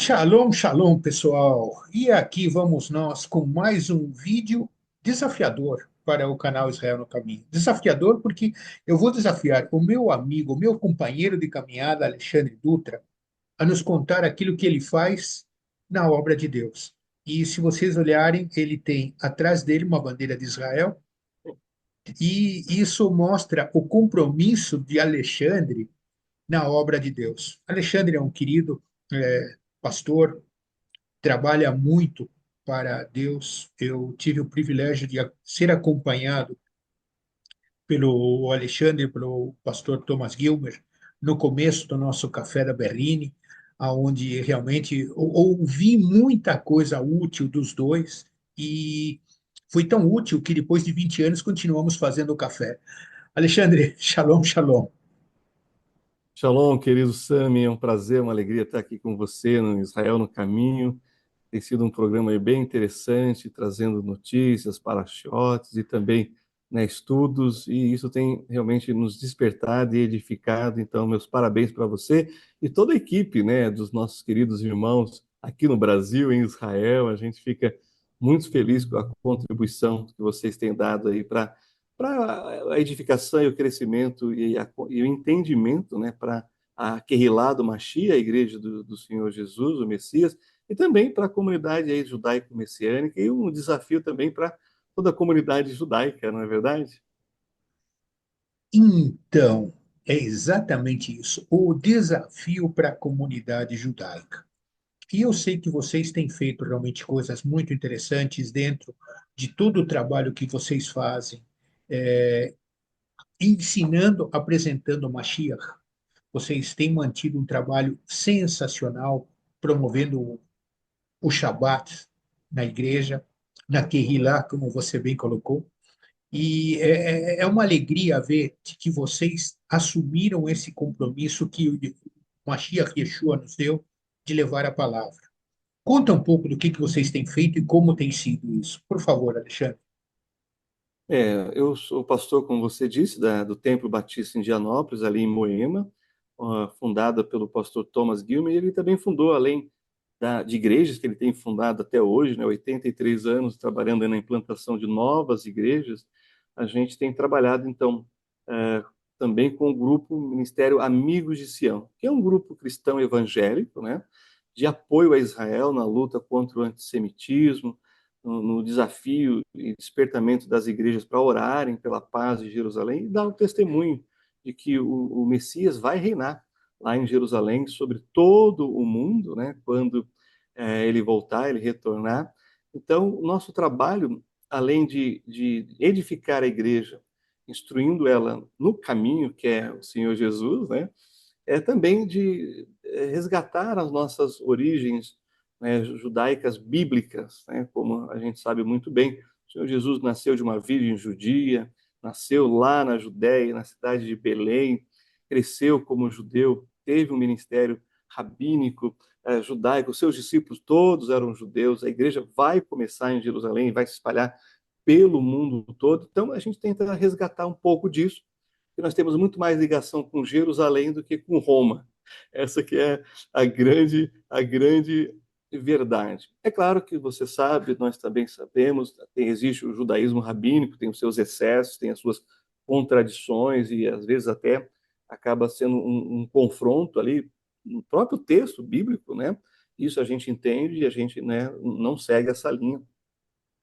Shalom, shalom, pessoal. E aqui vamos nós com mais um vídeo desafiador para o canal Israel no Caminho. Desafiador porque eu vou desafiar o meu amigo, o meu companheiro de caminhada, Alexandre Dutra, a nos contar aquilo que ele faz na obra de Deus. E se vocês olharem, ele tem atrás dele uma bandeira de Israel, e isso mostra o compromisso de Alexandre na obra de Deus. Alexandre é um querido pastor, trabalha muito para Deus. Eu tive o privilégio de ser acompanhado pelo Alexandre, pelo pastor Thomas Gilmer, no começo do nosso Café da Berrine, aonde realmente ouvi muita coisa útil dos dois, e foi tão útil que depois de 20 anos continuamos fazendo o café. Alexandre, shalom, shalom. Shalom, querido Sami, é um prazer, uma alegria estar aqui com você no Israel no Caminho. Tem sido um programa aí bem interessante, trazendo notícias, parashotes e também, né, estudos, e isso tem realmente nos despertado e edificado. Então, meus parabéns para você e toda a equipe, né, dos nossos queridos irmãos aqui no Brasil, em Israel. A gente fica muito feliz com a contribuição que vocês têm dado aí para a edificação e o crescimento e o entendimento, né, para a Kehilá do Mashiach, a igreja do Senhor Jesus, o Messias, e também para a comunidade aí judaico-messiânica, e um desafio também para toda a comunidade judaica, não é verdade? Então, é exatamente isso, o desafio para a comunidade judaica. E eu sei que vocês têm feito realmente coisas muito interessantes dentro de todo o trabalho que vocês fazem, ensinando, apresentando o Mashiach. Vocês têm mantido um trabalho sensacional, promovendo o Shabat na igreja, na Kehilá, como você bem colocou. E é uma alegria ver que vocês assumiram esse compromisso que o Mashiach Yeshua nos deu de levar a palavra. Conta um pouco do que vocês têm feito e como tem sido isso. Por favor, Alexandre. Eu sou pastor, como você disse, do Templo Batista em Indianópolis, ali em Moema, fundada pelo pastor Thomas Gilmer, e ele também fundou, além de igrejas que ele tem fundado até hoje, né, 83 anos trabalhando na implantação de novas igrejas. A gente tem trabalhado, então, é, também com o grupo Ministério Amigos de Sião, que é um grupo cristão evangélico, né, de apoio a Israel na luta contra o antissemitismo, no desafio e despertamento das igrejas para orarem pela paz de Jerusalém e dar o testemunho de que o Messias vai reinar lá em Jerusalém sobre todo o mundo, né, quando ele voltar, ele retornar. Então, o nosso trabalho, além de edificar a igreja, instruindo ela no caminho que é o Senhor Jesus, né, é também de resgatar as nossas origens, né, judaicas bíblicas, né, como a gente sabe muito bem. O Senhor Jesus nasceu de uma virgem judia, nasceu lá na Judéia, na cidade de Belém, cresceu como judeu, teve um ministério rabínico, judaico, seus discípulos todos eram judeus, a igreja vai começar em Jerusalém, vai se espalhar pelo mundo todo. Então a gente tenta resgatar um pouco disso, que nós temos muito mais ligação com Jerusalém do que com Roma. Essa que é a grande verdade. É claro que você sabe, nós também sabemos, existe o judaísmo rabínico, tem os seus excessos, tem as suas contradições e às vezes até acaba sendo um confronto ali no próprio texto bíblico, né? Isso a gente entende e a gente, né, não segue essa linha,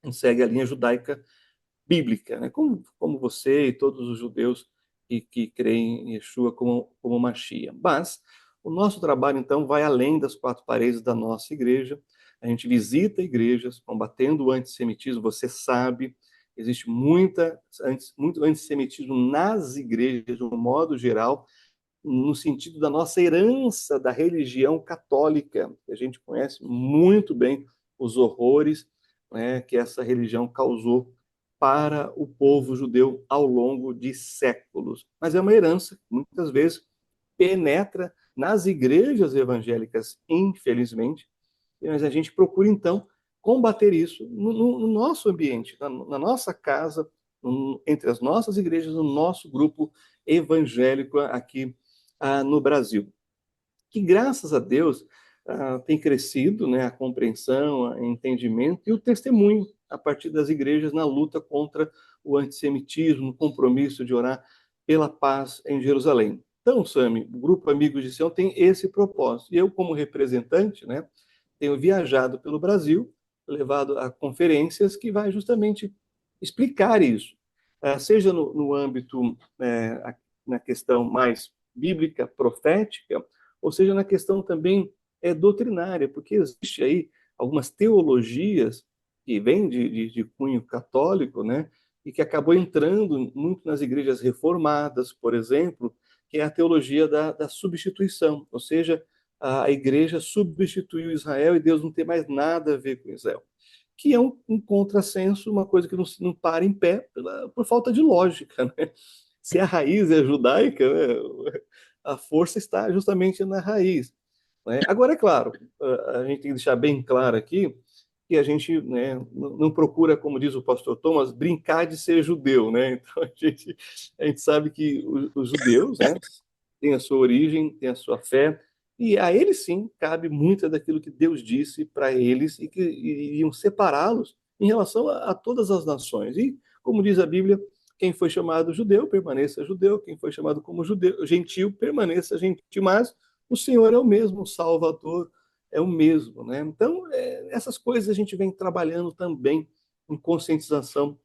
não segue a linha judaica bíblica, né? Como você e todos os judeus que creem em Yeshua como Mashiach. Mas o nosso trabalho, então, vai além das quatro paredes da nossa igreja. A gente visita igrejas, combatendo o antissemitismo. Você sabe, existe muito antissemitismo nas igrejas, de um modo geral, no sentido da nossa herança da religião católica. A gente conhece muito bem os horrores, né, que essa religião causou para o povo judeu ao longo de séculos. Mas é uma herança que muitas vezes penetra nas igrejas evangélicas, infelizmente, mas a gente procura então combater isso no nosso ambiente, na nossa casa, entre as nossas igrejas, no nosso grupo evangélico aqui no Brasil. Que graças a Deus tem crescido, né, a compreensão, o entendimento e o testemunho a partir das igrejas na luta contra o antissemitismo, no compromisso de orar pela paz em Jerusalém. Então, Sami, o Grupo Amigos de Sião tem esse propósito. E eu, como representante, né, tenho viajado pelo Brasil, levado a conferências que vai justamente explicar isso, seja no âmbito, na questão mais bíblica, profética, ou seja, na questão também doutrinária, porque existe aí algumas teologias que vêm de cunho católico, né, e que acabou entrando muito nas igrejas reformadas, por exemplo, que é a teologia da substituição, ou seja, a igreja substituiu Israel e Deus não tem mais nada a ver com Israel, que é um contrassenso, uma coisa que não para em pé por falta de lógica, né? Se a raiz é judaica, né, a força está justamente na raiz, né? Agora, é claro, a gente tem que deixar bem claro aqui que a gente, né, não procura, como diz o pastor Thomas, brincar de ser judeu, né? Então a gente sabe que os judeus, né, têm a sua origem, têm a sua fé, e a eles sim cabe muito daquilo que Deus disse para eles e que iriam separá-los em relação a todas as nações. E, como diz a Bíblia, quem foi chamado judeu, permaneça judeu, quem foi chamado como judeu, gentil, permaneça gentil, mas o Senhor é o mesmo, o Salvador é o mesmo, né? Então, essas coisas a gente vem trabalhando também em conscientização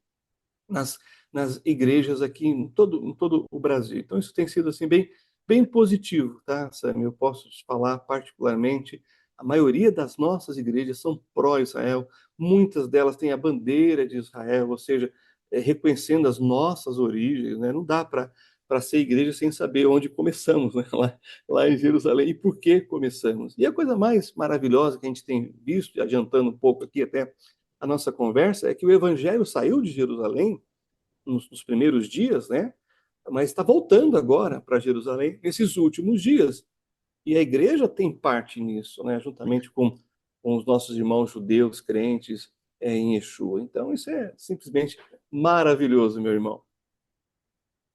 nas, nas igrejas aqui em todo o Brasil. Então, isso tem sido assim bem positivo, tá, Sam? Eu posso te falar particularmente, a maioria das nossas igrejas são pró-Israel, muitas delas têm a bandeira de Israel, ou seja, reconhecendo as nossas origens, né? Não dá para ser igreja sem saber onde começamos, né? Lá em Jerusalém, e por que começamos. E a coisa mais maravilhosa que a gente tem visto, adiantando um pouco aqui até a nossa conversa, é que o evangelho saiu de Jerusalém nos primeiros dias, né? Mas está voltando agora para Jerusalém nesses últimos dias. E a igreja tem parte nisso, né? Juntamente com os nossos irmãos judeus crentes em Yeshua. Então, isso é simplesmente maravilhoso, meu irmão.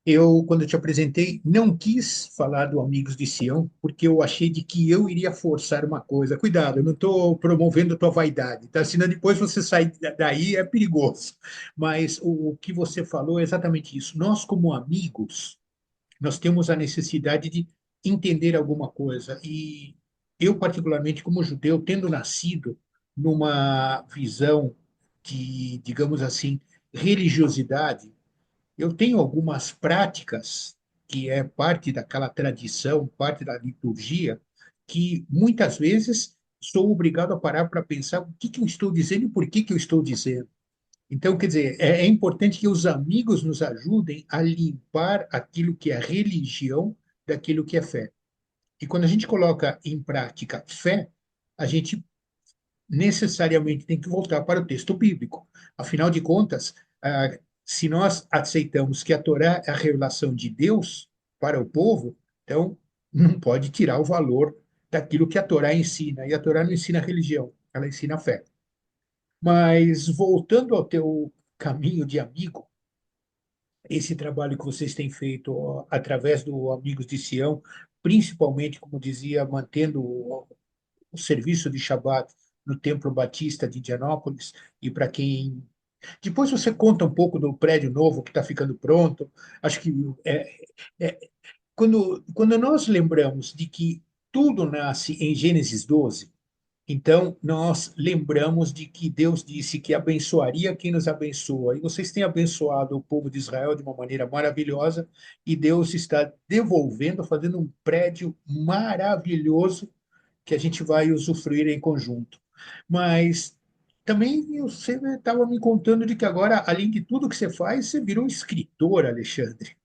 Eu, quando eu te apresentei, não quis falar do Amigos de Sião, porque eu achei de que eu iria forçar uma coisa. Cuidado, eu não estou promovendo a tua vaidade, tá? Senão depois você sair daí é perigoso. Mas o que você falou é exatamente isso. Nós, como amigos, nós temos a necessidade de entender alguma coisa. E eu, particularmente, como judeu, tendo nascido numa visão de, digamos assim, religiosidade, eu tenho algumas práticas que é parte daquela tradição, parte da liturgia, que muitas vezes sou obrigado a parar para pensar o que eu estou dizendo e por que eu estou dizendo. Então, quer dizer, é importante que os amigos nos ajudem a limpar aquilo que é religião daquilo que é fé. E quando a gente coloca em prática fé, a gente necessariamente tem que voltar para o texto bíblico. Afinal de contas, se nós aceitamos que a Torá é a revelação de Deus para o povo, então não pode tirar o valor daquilo que a Torá ensina. E a Torá não ensina religião, ela ensina fé. Mas voltando ao teu caminho de amigo, esse trabalho que vocês têm feito através do Amigos de Sião, principalmente, como dizia, mantendo o serviço de Shabat no Templo Batista de Indianápolis, e para quem. Depois você conta um pouco do prédio novo que está ficando pronto. Acho que é, quando nós lembramos de que tudo nasce em Gênesis 12, então, nós lembramos de que Deus disse que abençoaria quem nos abençoa. E vocês têm abençoado o povo de Israel de uma maneira maravilhosa, e Deus está devolvendo, fazendo um prédio maravilhoso que a gente vai usufruir em conjunto. Mas também você estava me contando de que agora, além de tudo que você faz, você virou escritor, Alexandre.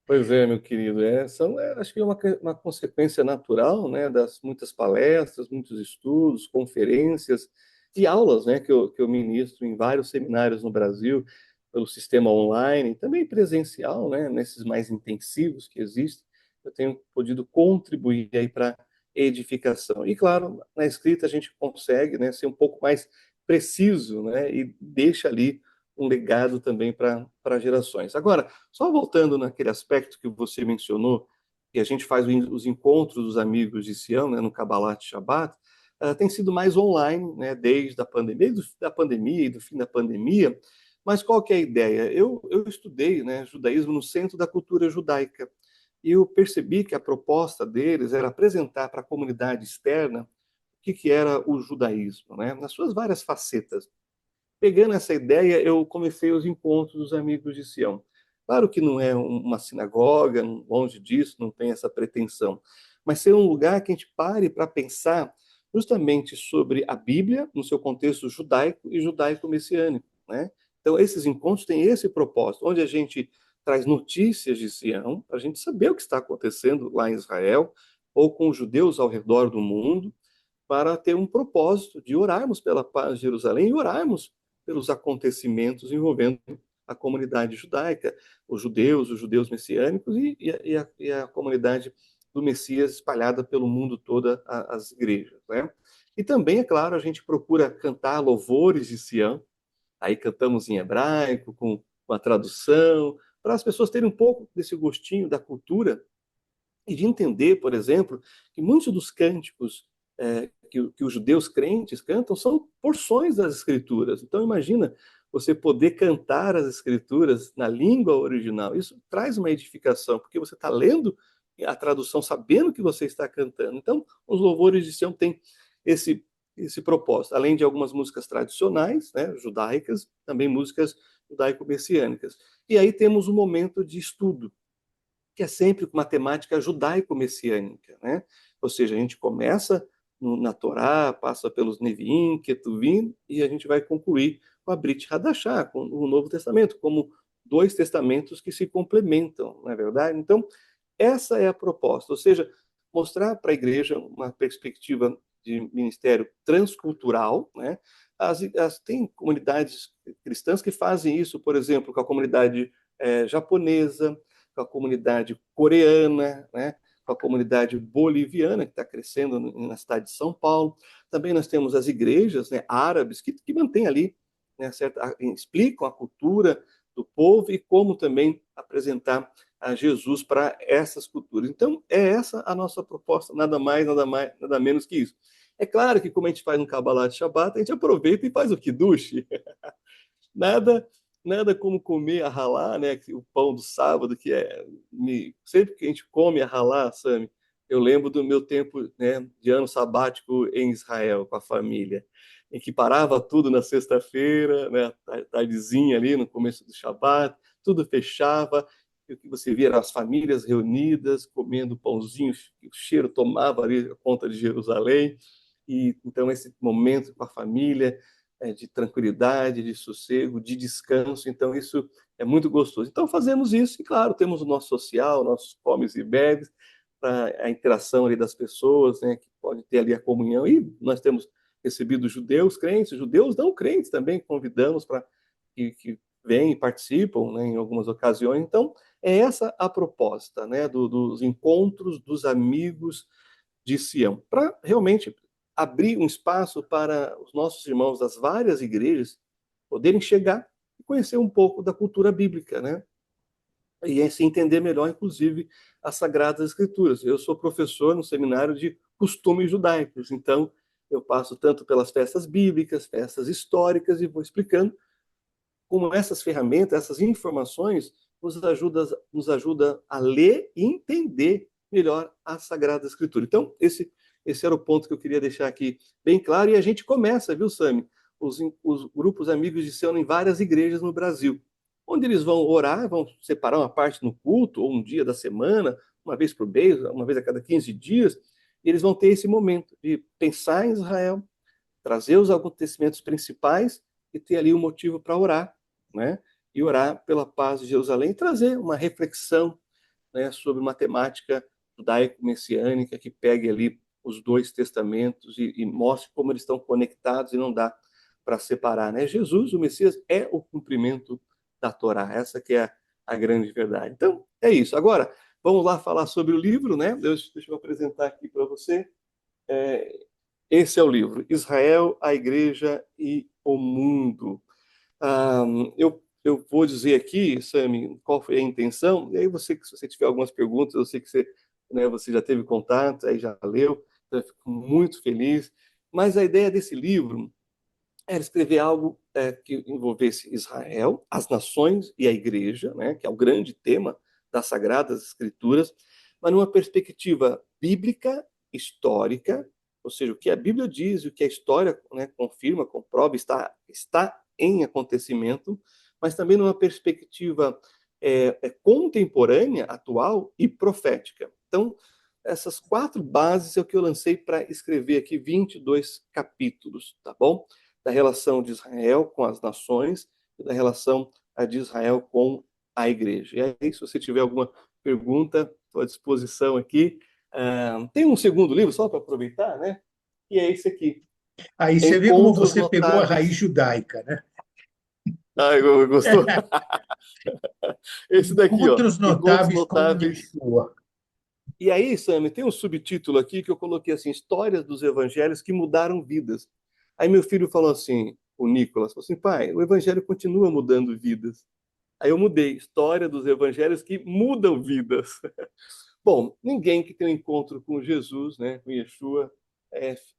Pois é, meu querido, acho que é uma consequência natural, né, das muitas palestras, muitos estudos, conferências e aulas, né, que eu ministro em vários seminários no Brasil, pelo sistema online, também presencial, né, nesses mais intensivos que existem, eu tenho podido contribuir aí para edificação. E claro, na escrita a gente consegue, né, ser um pouco mais preciso, né, e deixa ali um legado também para gerações. Agora, só voltando naquele aspecto que você mencionou, e a gente faz os encontros dos amigos de Sião, né, no Kabbalat Shabbat, tem sido mais online, né, desde a pandemia, da pandemia e do fim da pandemia. Mas qual que é a ideia? Eu estudei, né, judaísmo no centro da cultura judaica, e eu percebi que a proposta deles era apresentar para a comunidade externa o que era o judaísmo, né, nas suas várias facetas. Pegando essa ideia, eu comecei os encontros dos amigos de Sião. Claro que não é uma sinagoga, longe disso, não tem essa pretensão, mas ser um lugar que a gente pare para pensar justamente sobre a Bíblia no seu contexto judaico e judaico-messiânico, né? Então, esses encontros têm esse propósito, onde a gente traz notícias de Sião, para a gente saber o que está acontecendo lá em Israel, ou com os judeus ao redor do mundo, para ter um propósito de orarmos pela paz de Jerusalém e orarmos pelos acontecimentos envolvendo a comunidade judaica, os judeus messiânicos e a comunidade do Messias espalhada pelo mundo todo, as igrejas, né? E também, é claro, a gente procura cantar louvores de Sião, aí cantamos em hebraico, com a tradução, para as pessoas terem um pouco desse gostinho da cultura e de entender, por exemplo, que muitos dos cânticos que os judeus crentes cantam são porções das escrituras. Então, imagina você poder cantar as escrituras na língua original. Isso traz uma edificação, porque você está lendo a tradução sabendo que você está cantando. Então, os louvores de Sião têm esse propósito, além de algumas músicas tradicionais, né, judaicas, também músicas judaico-messiânicas. E aí temos um momento de estudo, que é sempre com uma temática judaico-messiânica, né? Ou seja, a gente começa na Torá, passa pelos Neviim, Ketuvim, e a gente vai concluir com a Brit Hadashah, com o Novo Testamento, como dois testamentos que se complementam, não é verdade? Então, essa é a proposta, ou seja, mostrar para a igreja uma perspectiva de ministério transcultural, né? Tem comunidades cristãs que fazem isso, por exemplo, com a comunidade japonesa, com a comunidade coreana, né? Com a comunidade boliviana, que está crescendo na cidade de São Paulo. Também nós temos as igrejas, né, árabes, que mantêm ali, né, explicam a cultura do povo e como também apresentar a Jesus para essas culturas. Então, é essa a nossa proposta, nada mais, nada menos que isso. É claro que, como a gente faz no Kabbalah de Shabbat, a gente aproveita e faz o Kiddush. Nada, nada como comer a ralá, né? O pão do sábado, que sempre que a gente come a ralá, Sami, eu lembro do meu tempo, né, de ano sabático em Israel com a família, em que parava tudo na sexta-feira, né, tardezinha ali no começo do Shabat, tudo fechava, e o que você via eram as famílias reunidas, comendo pãozinho, o cheiro tomava ali a conta de Jerusalém, e então esse momento com a família, de tranquilidade, de sossego, de descanso. Então, isso é muito gostoso. Então, fazemos isso e, claro, temos o nosso social, nossos comes e bebes, para a interação ali das pessoas, né, que pode ter ali a comunhão. E nós temos recebido judeus não crentes também, convidamos para que vêm e participam, né, em algumas ocasiões. Então, é essa a proposta, né, dos encontros dos amigos de Sião, para realmente abrir um espaço para os nossos irmãos das várias igrejas poderem chegar e conhecer um pouco da cultura bíblica, né? E assim entender melhor, inclusive, as Sagradas Escrituras. Eu sou professor no seminário de costumes judaicos, então eu passo tanto pelas festas bíblicas, festas históricas e vou explicando como essas ferramentas, essas informações nos ajuda a ler e entender melhor a Sagrada Escritura. Então, esse era o ponto que eu queria deixar aqui bem claro. E a gente começa, viu, Sami? Os grupos amigos de Sião em várias igrejas no Brasil, onde eles vão orar, vão separar uma parte no culto, ou um dia da semana, uma vez por mês, uma vez a cada 15 dias, e eles vão ter esse momento de pensar em Israel, trazer os acontecimentos principais e ter ali um motivo para orar, né? E orar pela paz de Jerusalém e trazer uma reflexão, né, sobre uma temática judaico-messiânica que pegue ali os dois testamentos e mostre como eles estão conectados e não dá para separar, né? Jesus, o Messias, é o cumprimento da Torá. Essa que é a grande verdade. Então, é isso. Agora, vamos lá falar sobre o livro, né? Deixa eu apresentar aqui para você. Esse é o livro, Israel, a Igreja e o Mundo. Eu vou dizer aqui, Sami, qual foi a intenção, e aí você, se você tiver algumas perguntas, eu sei que você né? Você já teve contato, aí já leu, então eu fico muito feliz. Mas a ideia desse livro era escrever algo que envolvesse Israel, as nações e a igreja, né, que é o grande tema das Sagradas Escrituras, mas numa perspectiva bíblica, histórica, ou seja, o que a Bíblia diz e o que a história, né, confirma, comprova, está em acontecimento, mas também numa perspectiva contemporânea, atual e profética. Então, essas quatro bases é o que eu lancei para escrever aqui 22 capítulos, tá bom? Da relação de Israel com as nações e da relação de Israel com a igreja. E aí, se você tiver alguma pergunta, estou à disposição aqui. Tem um segundo livro, só para aproveitar, né? E é esse aqui, Aí você vê como Encontros você pegou a raiz Notáveis. judaica, né? Ah, gostou? Esse daqui, ó, Encontros Encontros notáveis com Notáveis. Yeshua. E aí, Sammy, tem um subtítulo aqui que eu coloquei assim, Histórias dos Evangelhos que mudaram vidas. Aí meu filho falou assim, o Nicolas, falou assim, pai, o evangelho continua mudando vidas. Aí eu mudei, História dos Evangelhos que mudam vidas. Bom, ninguém que tem um encontro com Jesus, né, com Yeshua,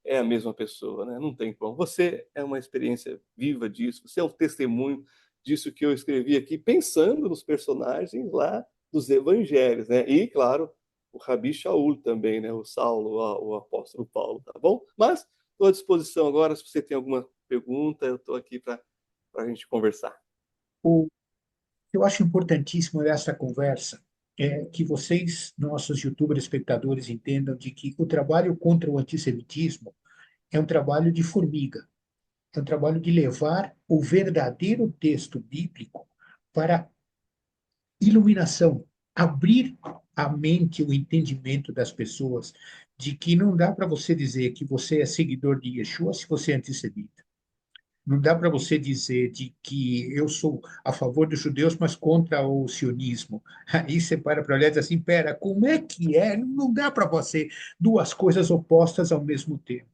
é a mesma pessoa, né? Não tem como. Você é uma experiência viva disso, você é um testemunho disso que eu escrevi aqui, pensando nos personagens lá dos evangelhos, né? E, claro, o Rabi Shaul também, né? O Saulo, o apóstolo Paulo, tá bom? Mas estou à disposição agora, se você tem alguma pergunta, eu estou aqui para a gente conversar. O que eu acho importantíssimo nessa conversa é que vocês, nossos youtubers espectadores, entendam de que o trabalho contra o antissemitismo é um trabalho de formiga, é um trabalho de levar o verdadeiro texto bíblico para iluminação, abrir a mente, o entendimento das pessoas de que não dá para você dizer que você é seguidor de Yeshua se você é antissemita. Não dá para você dizer de que eu sou a favor dos judeus, mas contra o sionismo. Aí você para olhar e diz assim, pera, como é que é? Não dá para você duas coisas opostas ao mesmo tempo.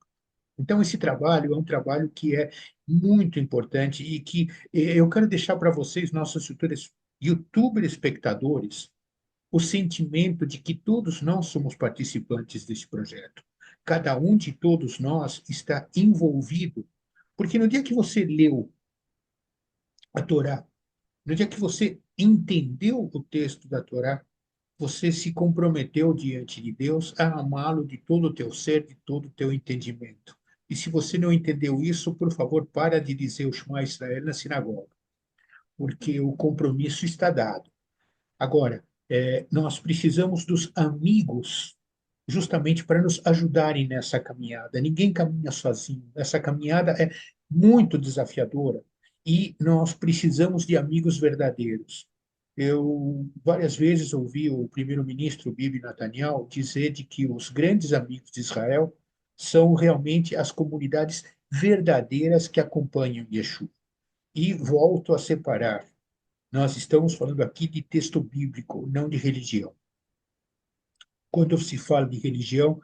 Então, esse trabalho é um trabalho que é muito importante e que eu quero deixar para vocês, nossos futuros YouTuber espectadores, o sentimento de que todos nós somos participantes desse projeto. Cada um de todos nós está envolvido, porque no dia que você leu a Torá, no dia que você entendeu o texto da Torá, você se comprometeu diante de Deus a amá-lo de todo o teu ser, de todo o teu entendimento. E se você não entendeu isso, por favor, para de dizer o Shema Israel na sinagoga, porque o compromisso está dado. Agora, nós precisamos dos amigos justamente para nos ajudarem nessa caminhada. Ninguém caminha sozinho. Essa caminhada é muito desafiadora e nós precisamos de amigos verdadeiros. Eu várias vezes ouvi o primeiro-ministro Bibi Netanyahu dizer de que os grandes amigos de Israel são realmente as comunidades verdadeiras que acompanham Yeshua. E volto a separar. Nós estamos falando aqui de texto bíblico, não de religião. Quando se fala de religião,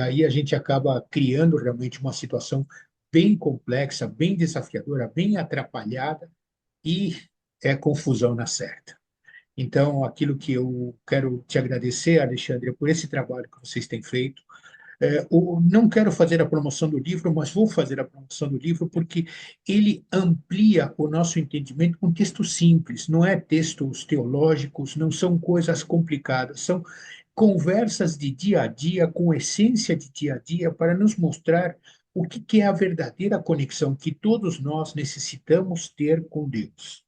aí a gente acaba criando realmente uma situação bem complexa, bem desafiadora, bem atrapalhada e é confusão na certa. Então, aquilo que eu quero te agradecer, Alexandre, por esse trabalho que vocês têm feito, não quero fazer a promoção do livro, mas vou fazer a promoção do livro porque ele amplia o nosso entendimento com textos simples, não é textos teológicos, não são coisas complicadas, são conversas de dia a dia, com essência de dia a dia, para nos mostrar o que é a verdadeira conexão que todos nós necessitamos ter com Deus.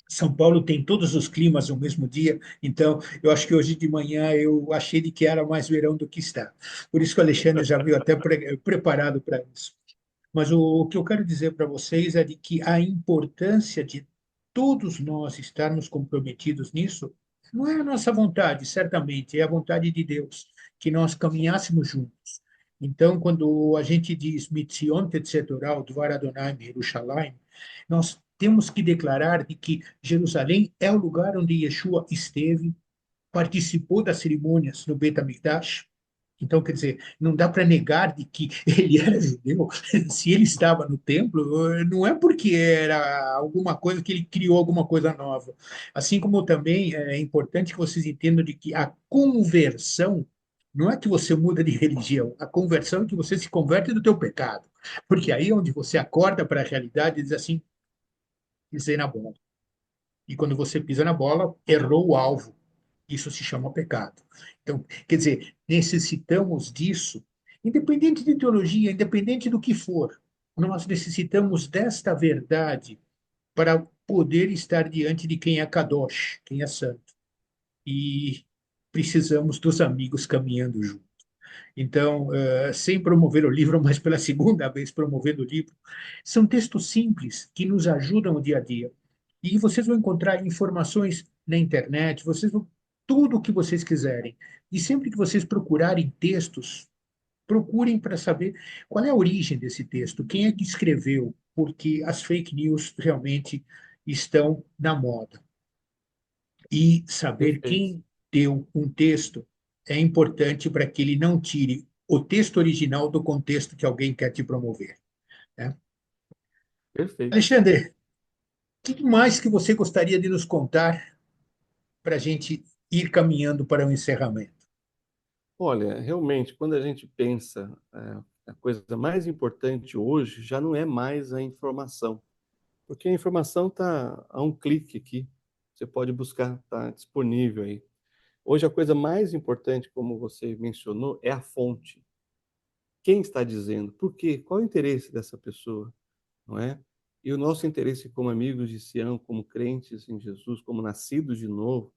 São Paulo tem todos os climas no mesmo dia, então eu acho que hoje de manhã eu achei de que era mais verão do que está. Por isso que o Alexandre já veio até preparado para isso. Mas o que eu quero dizer para vocês é de que a importância de todos nós estarmos comprometidos nisso não é a nossa vontade, certamente, é a vontade de Deus, que nós caminhássemos juntos. Então, quando a gente diz Mitzion Tetzetorah, Dvar Adonai Yerushalayim, nós temos que declarar de que Jerusalém é o lugar onde Yeshua esteve, participou das cerimônias no Beit HaMikdash, Então, quer dizer, não dá para negar de que ele era judeu. Se ele estava no templo, não é porque era alguma coisa que ele criou alguma coisa nova. Assim como também é importante que vocês entendam de que a conversão não é que você muda de religião, a conversão é que você se converte do teu pecado. Porque aí é onde você acorda para a realidade e diz assim, pisei na bola. E quando você pisa na bola, errou o alvo. Isso se chama pecado. Então, quer dizer, necessitamos disso, independente de teologia, independente do que for, nós necessitamos desta verdade para poder estar diante de quem é Kadosh, quem é santo. E precisamos dos amigos caminhando juntos. Então, sem promover o livro, mas pela segunda vez promovendo o livro, são textos simples que nos ajudam no dia a dia. E vocês vão encontrar informações na internet, vocês vão tudo o que vocês quiserem. E sempre que vocês procurarem textos, procurem para saber qual é a origem desse texto, quem é que escreveu, porque as fake news realmente estão na moda. E saber Perfeito, quem deu um texto é importante para que ele não tire o texto original do contexto que alguém quer te promover, né? perfeito. Alexandre, o que mais que você gostaria de nos contar para a gente ir caminhando para o encerramento? Olha, realmente, quando a gente pensa, a coisa mais importante hoje já não é mais a informação, porque a informação está a um clique aqui. Você pode buscar, está disponível aí. Hoje a coisa mais importante, como você mencionou, é a fonte. Quem está dizendo? Por quê? Qual é o interesse dessa pessoa? Não é? E o nosso interesse como amigos de Sião, como crentes em Jesus, como nascidos de novo,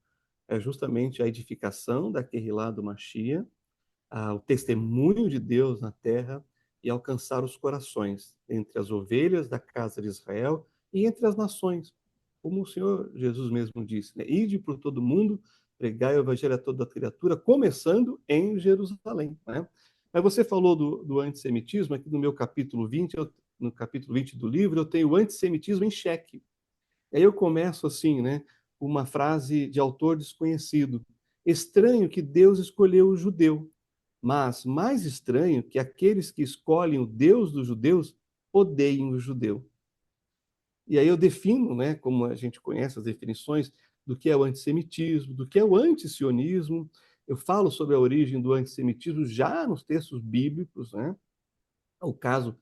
é justamente a edificação da Querrilá do Machia, o testemunho de Deus na terra e alcançar os corações entre as ovelhas da casa de Israel e entre as nações. Como o Senhor Jesus mesmo disse, né? Ide por todo mundo, pregai o evangelho a toda criatura, começando em Jerusalém. Né? Mas você falou do antissemitismo, aqui no meu capítulo 20, no capítulo 20 do livro, eu tenho o antissemitismo em xeque. Aí eu começo assim, né? Uma frase de autor desconhecido. Estranho que Deus escolheu o judeu, mas mais estranho que aqueles que escolhem o Deus dos judeus odeiem o judeu. E aí eu defino, né, como a gente conhece as definições do que é o antissemitismo, do que é o antisionismo. Eu falo sobre a origem do antissemitismo já nos textos bíblicos, né? O caso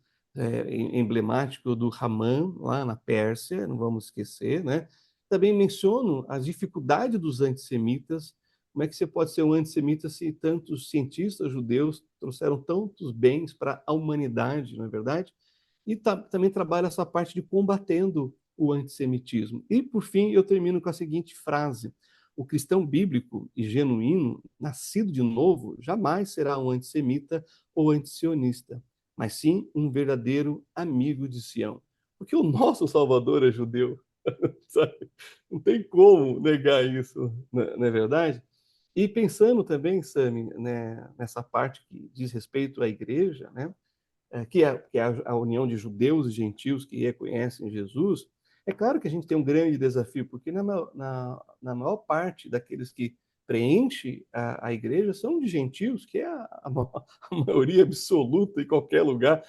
emblemático do Haman, lá na Pérsia, não vamos esquecer, né? Também menciono as dificuldades dos antissemitas. Como é que você pode ser um antissemita se tantos cientistas judeus trouxeram tantos bens para a humanidade, não é verdade? E também trabalho essa parte de combatendo o antissemitismo. E, por fim, eu termino com a seguinte frase: o cristão bíblico e genuíno, nascido de novo, jamais será um antissemita ou antisionista, mas sim um verdadeiro amigo de Sião. Porque o nosso Salvador é judeu, sabe? Não tem como negar isso, não é verdade? E pensando também, Sami, né, nessa parte que diz respeito à igreja, né, que é a união de judeus e gentios que reconhecem Jesus, é claro que a gente tem um grande desafio, porque na maior parte daqueles que preenche a igreja são de gentios, que é a maioria absoluta em qualquer lugar,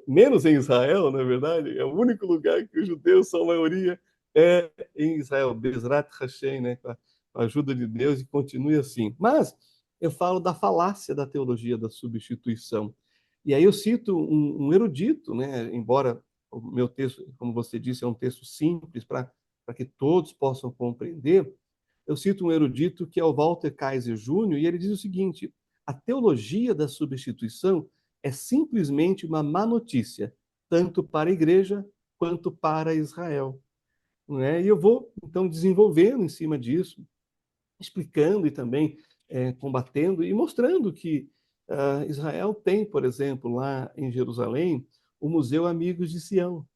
menos em Israel, na verdade, é o único lugar que os judeus são a maioria, é em Israel, Bezrat Hashem, né, com a ajuda de Deus, e continue assim. Mas eu falo da falácia da teologia da substituição. E aí eu cito um erudito, né, embora o meu texto, como você disse, é um texto simples para que todos possam compreender. Eu cito um erudito que é o Walter Kaiser Jr., e ele diz o seguinte: a teologia da substituição é simplesmente uma má notícia, tanto para a igreja quanto para Israel. Né? E eu vou, então, desenvolvendo em cima disso, explicando e também combatendo e mostrando que Israel tem, por exemplo, lá em Jerusalém, o Museu Amigos de Sião,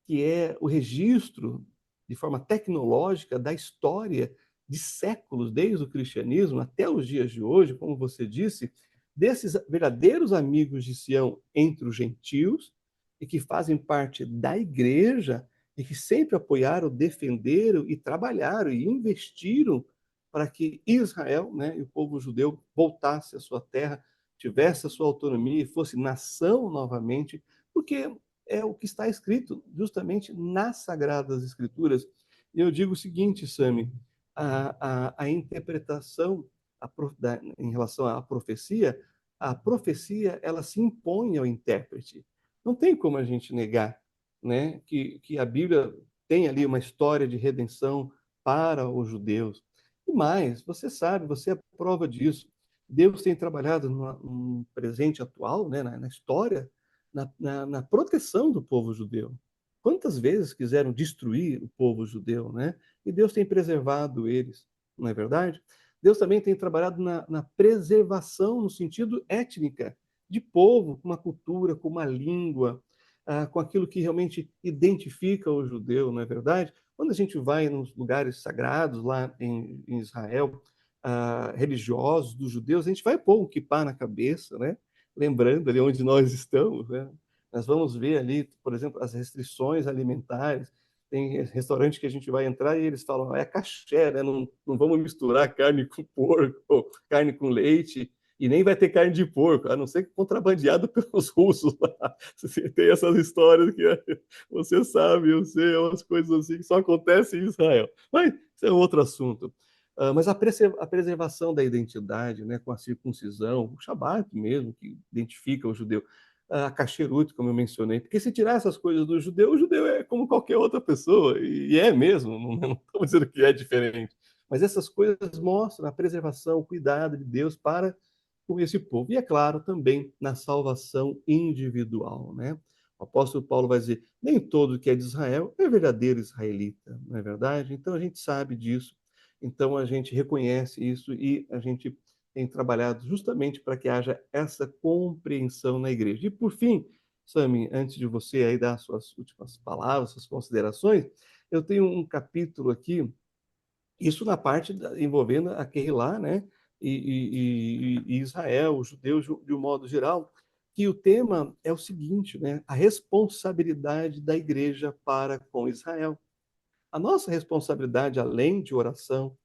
que é o registro de forma tecnológica da história de séculos, desde o cristianismo até os dias de hoje, como você disse, desses verdadeiros amigos de Sião entre os gentios e que fazem parte da igreja e que sempre apoiaram, defenderam e trabalharam e investiram para que Israel, né, e o povo judeu voltasse à sua terra tivesse a sua autonomia e fosse nação novamente, porque é o que está escrito justamente nas Sagradas Escrituras. E eu digo o seguinte, Sami, a interpretação em relação à profecia, a profecia ela se impõe ao intérprete. Não tem como a gente negar, né, que a Bíblia tem ali uma história de redenção para os judeus. E mais, você sabe, você é prova disso. Deus tem trabalhado no presente atual, né, na história, na proteção do povo judeu. Quantas vezes quiseram destruir o povo judeu, né? E Deus tem preservado eles, não é verdade? Deus também tem trabalhado na preservação, no sentido étnica, de povo, com uma cultura, com uma língua, com aquilo que realmente identifica o judeu, não é verdade? Quando a gente vai nos lugares sagrados lá em Israel, religiosos dos judeus, a gente vai pôr um kippah na cabeça, né? Lembrando ali onde nós estamos, né? Nós vamos ver ali, por exemplo, as restrições alimentares. Tem restaurante que a gente vai entrar e eles falam, é caché, né? Não vamos misturar carne com porco, ou carne com leite, e nem vai ter carne de porco, a não ser que contrabandeado pelos russos lá. Tem essas histórias que você sabe, eu sei, é umas coisas assim que só acontecem em Israel. Mas isso é outro assunto. Mas a preservação da identidade, né, com a circuncisão, o Shabat mesmo, que identifica o judeu, a kasherut, como eu mencionei, porque se tirar essas coisas do judeu, o judeu é como qualquer outra pessoa, e é mesmo, não estamos dizendo que é diferente, mas essas coisas mostram a preservação, o cuidado de Deus para com esse povo, e é claro, também na salvação individual, né? O apóstolo Paulo vai dizer, nem todo que é de Israel é verdadeiro israelita, não é verdade? Então a gente sabe disso, então a gente reconhece isso e a gente tem trabalhado justamente para que haja essa compreensão na igreja. E por fim, Sami, antes de você aí dar suas últimas palavras, suas considerações, eu tenho um capítulo aqui, isso na parte envolvendo aquele lá, né? E Israel, os judeus de um modo geral, que o tema é o seguinte, né? A responsabilidade da igreja para com Israel. A nossa responsabilidade, além de oração,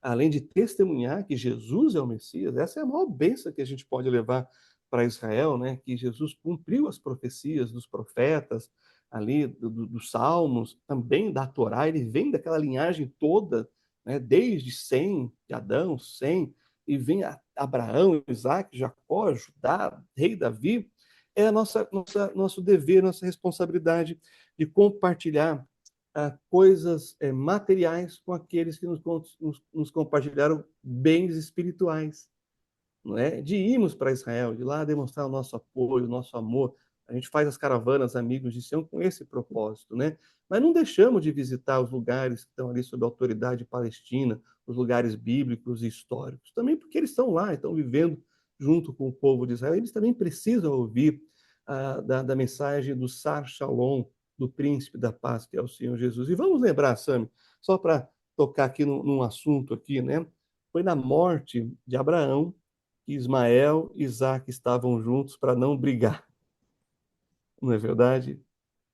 além de testemunhar que Jesus é o Messias, essa é a maior bênção que a gente pode levar para Israel, né? Que Jesus cumpriu as profecias dos profetas, ali dos Salmos, também da Torá, ele vem daquela linhagem toda, né? Desde Sem, de Adão, Sem, e vem Abraão, Isaac, Jacó, Judá, rei Davi. É a nosso dever, nossa responsabilidade de compartilhar coisas materiais com aqueles que nos compartilharam bens espirituais, não é? De irmos para Israel, de lá demonstrar o nosso apoio, o nosso amor. A gente faz as caravanas Amigos de Sião com esse propósito, né? Mas não deixamos de visitar os lugares que estão ali sob a autoridade palestina, os lugares bíblicos e históricos, também porque eles estão lá, estão vivendo junto com o povo de Israel, eles também precisam ouvir da mensagem do Sar Shalom, do príncipe da paz, que é o Senhor Jesus. E vamos lembrar, Sami, só para tocar aqui num assunto aqui, né? Foi na morte de Abraão que Ismael e Isaac estavam juntos para não brigar, não é verdade?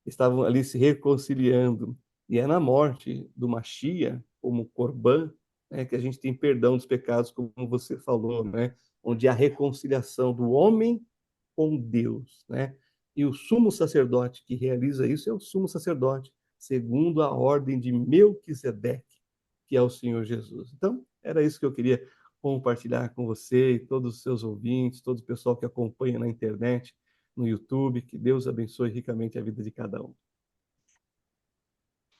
Estavam ali se reconciliando. E é na morte do Machia, como Corban, né, que a gente tem perdão dos pecados, como você falou, né? Onde há reconciliação do homem com Deus, né? E o sumo sacerdote que realiza isso é o sumo sacerdote, segundo a ordem de Melquisedeque, que é o Senhor Jesus. Então, era isso que eu queria compartilhar com você e todos os seus ouvintes, todo o pessoal que acompanha na internet, no YouTube. Que Deus abençoe ricamente a vida de cada um.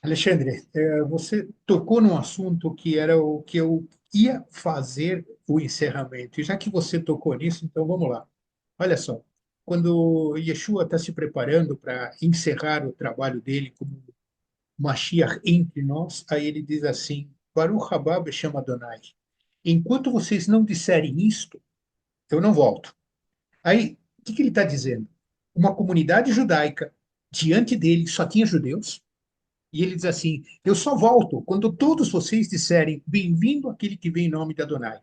Alexandre, você tocou num assunto que era o que eu ia fazer o encerramento. E já que você tocou nisso, então vamos lá. Olha só, quando Yeshua está se preparando para encerrar o trabalho dele como Mashiach entre nós, aí ele diz assim: Baruch haba b'shem Adonai. Enquanto vocês não disserem isto, eu não volto. Aí, o que ele está dizendo? Uma comunidade judaica, diante dele só tinha judeus, e ele diz assim: eu só volto quando todos vocês disserem bem-vindo aquele que vem em nome de Adonai.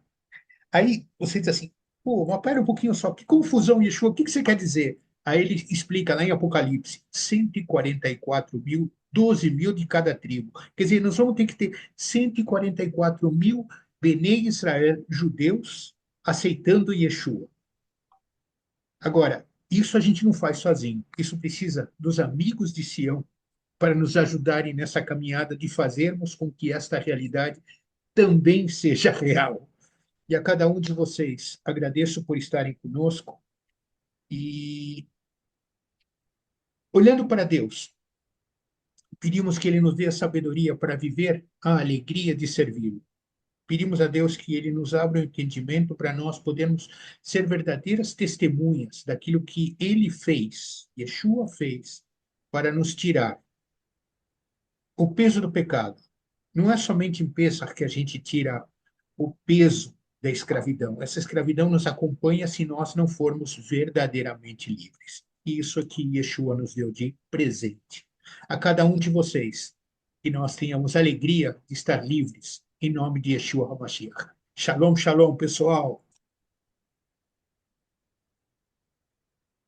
Aí você diz assim: pô, mas pera um pouquinho só, que confusão, Yeshua, o que você quer dizer? Aí ele explica lá em Apocalipse: 144 mil, 12 mil de cada tribo. Quer dizer, nós vamos ter que ter 144 mil Bnei Israel, judeus, aceitando Yeshua. Agora, isso a gente não faz sozinho. Isso precisa dos amigos de Sião para nos ajudarem nessa caminhada de fazermos com que esta realidade também seja real. E a cada um de vocês, agradeço por estarem conosco e, olhando para Deus, pedimos que Ele nos dê a sabedoria para viver a alegria de servi-lo. Pedimos a Deus que Ele nos abra o entendimento para nós podermos ser verdadeiras testemunhas daquilo que Ele fez, Yeshua fez, para nos tirar o peso do pecado. Não é somente em Pêssar que a gente tira o peso da escravidão. Essa escravidão nos acompanha se nós não formos verdadeiramente livres. E isso aqui Yeshua nos deu de presente. A cada um de vocês, que nós tenhamos alegria de estar livres, em nome de Yeshua HaMashiach. Shalom, shalom, pessoal.